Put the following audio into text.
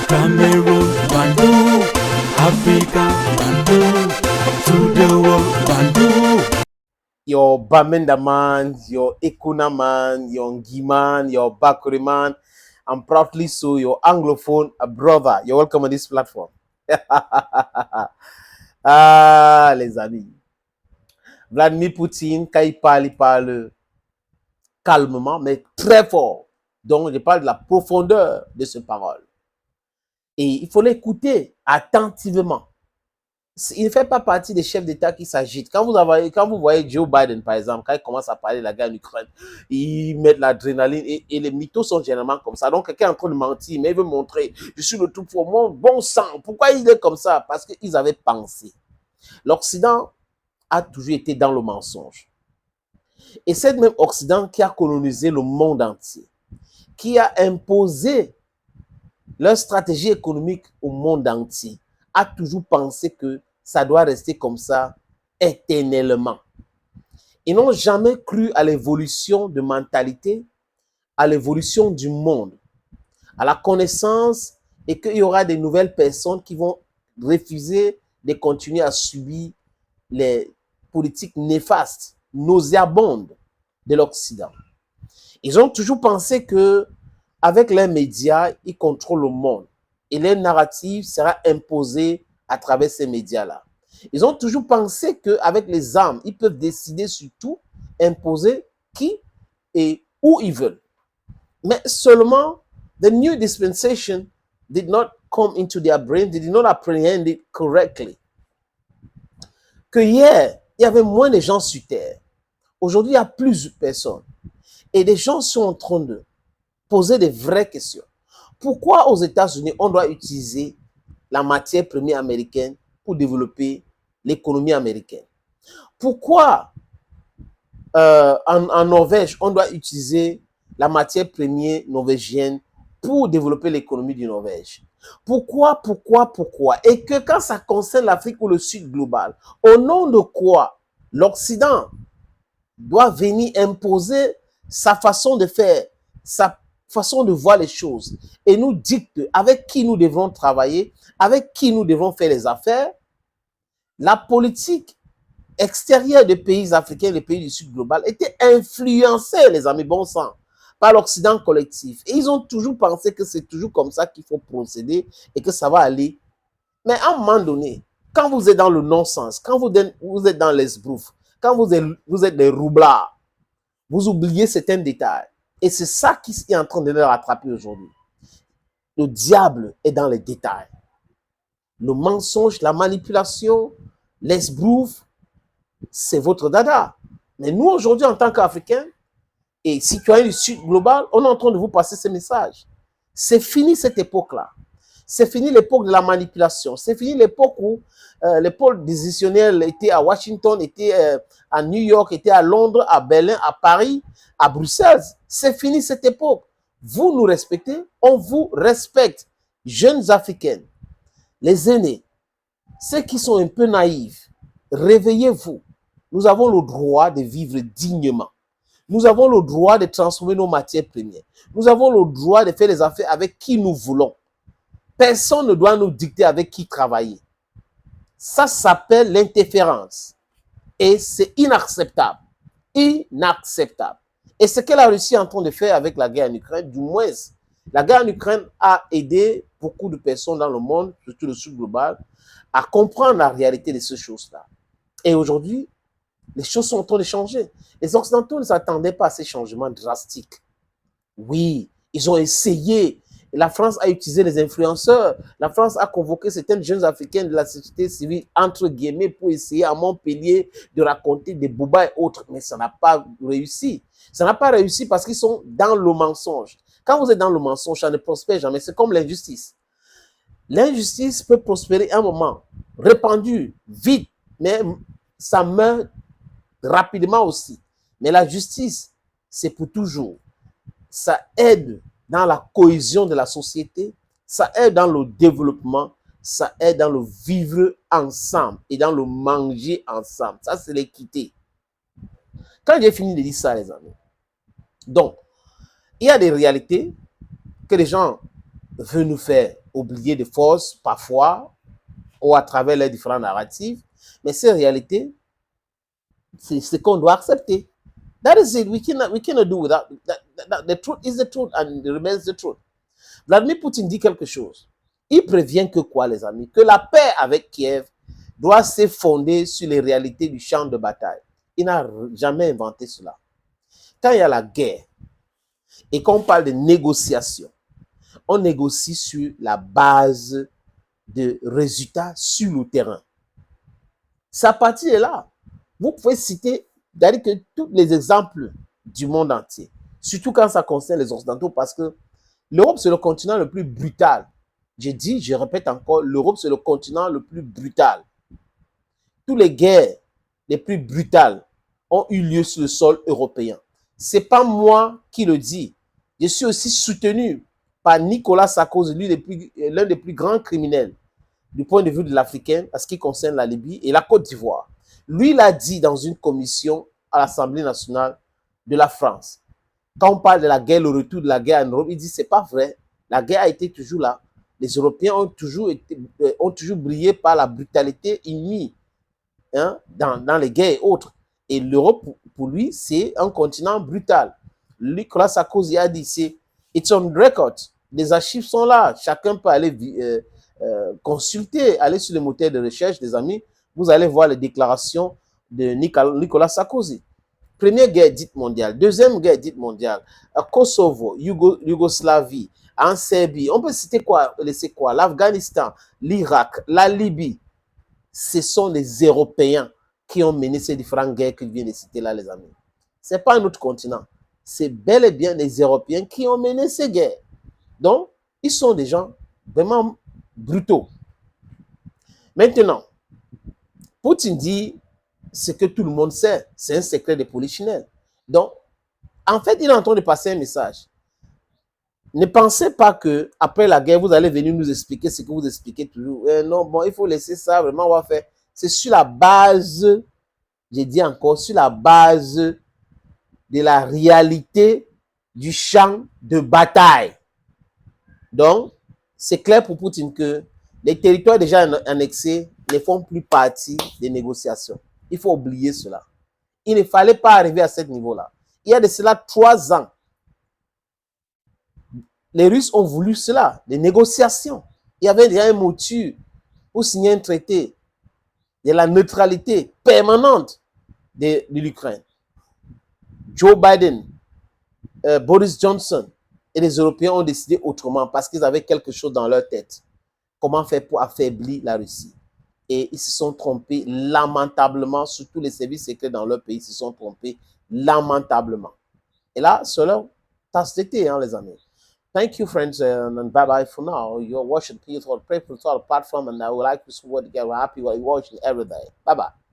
Cameroon, Bandung, Africa, Bandung, to the world, Bandung. Your Bamenda man, your Ekuna man, your Ngi man, your Bakuri man, and proudly so your Anglophone brother. You're welcome on this platform. Ah, les amis. Vladimir Poutine, quand il parle calmement, mais très fort. Donc, je parle de la profondeur de ses paroles. Et il faut l'écouter attentivement. Il ne fait pas partie des chefs d'État qui s'agitent. Quand vous voyez Joe Biden, par exemple, quand il commence à parler de la guerre en Ukraine, ils mettent l'adrénaline et les mythos sont généralement comme ça. Donc, quelqu'un est en train de mentir, mais il veut montrer, je suis le tout pour mon bon sang. Pourquoi il est comme ça? Parce qu'ils avaient pensé. L'Occident a toujours été dans le mensonge. Et c'est même Occident qui a colonisé le monde entier, qui a imposé leur stratégie économique au monde entier, a toujours pensé que ça doit rester comme ça éternellement. Ils n'ont jamais cru à l'évolution de mentalité, à l'évolution du monde, à la connaissance et qu'il y aura des nouvelles personnes qui vont refuser de continuer à subir les politiques néfastes, nauséabondes de l'Occident. Ils ont toujours pensé que avec les médias, ils contrôlent le monde et leur narrative sera imposée à travers ces médias-là. Ils ont toujours pensé qu'avec les armes, ils peuvent décider sur tout, imposer qui et où ils veulent. Mais seulement, the new dispensation did not come into their brain, they did not apprehend it correctly. Que hier, il y avait moins de gens sur Terre. Aujourd'hui, il y a plus de personnes. Et des gens sont en train de poser des vraies questions. Pourquoi aux États-Unis, on doit utiliser la matière première américaine pour développer l'économie américaine? Pourquoi en Norvège, on doit utiliser la matière première norvégienne pour développer l'économie du Norvège? Pourquoi? Et que quand ça concerne l'Afrique ou le Sud global, au nom de quoi l'Occident doit venir imposer sa façon de faire, sa façon de voir les choses et nous dicte avec qui nous devons travailler, avec qui nous devons faire les affaires? La politique extérieure des pays africains, les pays du Sud global, était influencée, les amis, bon sang, par l'Occident collectif. Et ils ont toujours pensé que c'est toujours comme ça qu'il faut procéder et que ça va aller. Mais à un moment donné, quand vous êtes dans le non-sens, quand vous êtes dans l'esbrouf, quand vous êtes des roublards, vous oubliez certains détails. Et c'est ça qui est en train de les rattraper aujourd'hui. Le diable est dans les détails. Le mensonge, la manipulation, l'esbrouf, c'est votre dada. Mais nous, aujourd'hui, en tant qu'Africains et citoyens du Sud global, on est en train de vous passer ces messages. C'est fini cette époque-là. C'est fini l'époque de la manipulation. C'est fini l'époque où les pôles décisionnels étaient à Washington, étaient à New York, étaient à Londres, à Berlin, à Paris, à Bruxelles. C'est fini cette époque. Vous nous respectez, on vous respecte. Jeunes Africains, les aînés, ceux qui sont un peu naïfs, réveillez-vous. Nous avons le droit de vivre dignement. Nous avons le droit de transformer nos matières premières. Nous avons le droit de faire des affaires avec qui nous voulons. Personne ne doit nous dicter avec qui travailler. Ça s'appelle l'interférence. Et c'est inacceptable. Inacceptable. Et ce que la Russie est en train de faire avec la guerre en Ukraine, du moins, la guerre en Ukraine a aidé beaucoup de personnes dans le monde, surtout le Sud global, à comprendre la réalité de ces choses-là. Et aujourd'hui, les choses sont en train de changer. Les Occidentaux ne s'attendaient pas à ces changements drastiques. Oui, ils ont essayé. La France a utilisé les influenceurs. La France a convoqué certains jeunes Africains de la société civile, entre guillemets, pour essayer à Montpellier de raconter des boubas et autres. Mais ça n'a pas réussi. Ça n'a pas réussi parce qu'ils sont dans le mensonge. Quand vous êtes dans le mensonge, ça ne prospère jamais. C'est comme l'injustice. L'injustice peut prospérer un moment, répandue, vite, mais ça meurt rapidement aussi. Mais la justice, c'est pour toujours. Ça aide dans la cohésion de la société, ça aide dans le développement, ça aide dans le vivre ensemble et dans le manger ensemble. Ça, c'est l'équité. Quand j'ai fini de dire ça, les amis, donc, il y a des réalités que les gens veut nous faire oublier des forces, parfois, ou à travers les différents narratifs. Mais ces réalités, c'est ce qu'on doit accepter. That is it. We cannot do without that. The truth is the truth and it remains the truth. Vladimir Poutine dit quelque chose. Il prévient que quoi, les amis? Que la paix avec Kiev doit se fonder sur les réalités du champ de bataille. Il n'a jamais inventé cela. Quand il y a la guerre et qu'on parle de négociation, on négocie sur la base de résultats sur le terrain. Sa partie est là. Vous pouvez citer que tous les exemples du monde entier, surtout quand ça concerne les Occidentaux, parce que l'Europe, c'est le continent le plus brutal. Je répète encore, l'Europe, c'est le continent le plus brutal. Toutes les guerres les plus brutales ont eu lieu sur le sol européen. Ce n'est pas moi qui le dis. Je suis aussi soutenu par Nicolas Sarkozy, l'un des plus grands criminels du point de vue de l'Africain, à ce qui concerne la Libye et la Côte d'Ivoire. Lui, il a dit dans une commission à l'Assemblée nationale de la France, quand on parle de la guerre, le retour de la guerre en Europe, il dit c'est pas vrai. La guerre a été toujours là. Les Européens ont toujours brillé par la brutalité inouïe, hein, dans les guerres et autres. Et l'Europe, pour lui, c'est un continent brutal. Nicolas Sarkozy a dit, it's on record. Les archives sont là. Chacun peut aller consulter, aller sur les moteurs de recherche, des amis. Vous allez voir les déclarations de Nicolas Sarkozy. Première guerre dite mondiale, deuxième guerre dite mondiale, Kosovo, Yougoslavie, en Serbie, on peut citer quoi, laisser quoi, l'Afghanistan, l'Irak, la Libye. Ce sont les Européens qui ont mené ces différentes guerres que je viens de citer là, les amis. Ce n'est pas un autre continent. C'est bel et bien les Européens qui ont mené ces guerres. Donc, ils sont des gens vraiment brutaux. Maintenant, Poutine dit ce que tout le monde sait, c'est un secret de polichinelle. Donc, en fait, il est en train de passer un message. Ne pensez pas que après la guerre, vous allez venir nous expliquer ce que vous expliquez toujours. Non, bon, il faut laisser ça, vraiment, on va faire. C'est sur la base, j'ai dit encore, sur la base de la réalité du champ de bataille. Donc, c'est clair pour Poutine que les territoires déjà annexés ne font plus partie des négociations. Il faut oublier cela. Il ne fallait pas arriver à ce niveau-là. Il y a de cela 3 ans. Les Russes ont voulu cela, des négociations. Il y avait déjà un motif pour signer un traité de la neutralité permanente de l'Ukraine. Joe Biden, Boris Johnson et les Européens ont décidé autrement parce qu'ils avaient quelque chose dans leur tête. Comment faire pour affaiblir la Russie? Et ils se sont trompés lamentablement, surtout les services secrets dans leur pays se sont trompés lamentablement. Et là, c'est leur tasse de thé, hein, les amis. Thank you, friends, and bye-bye for now. You're watching People Talk, platform, and I would like to support you. We're happy while you're watching every day. Bye-bye.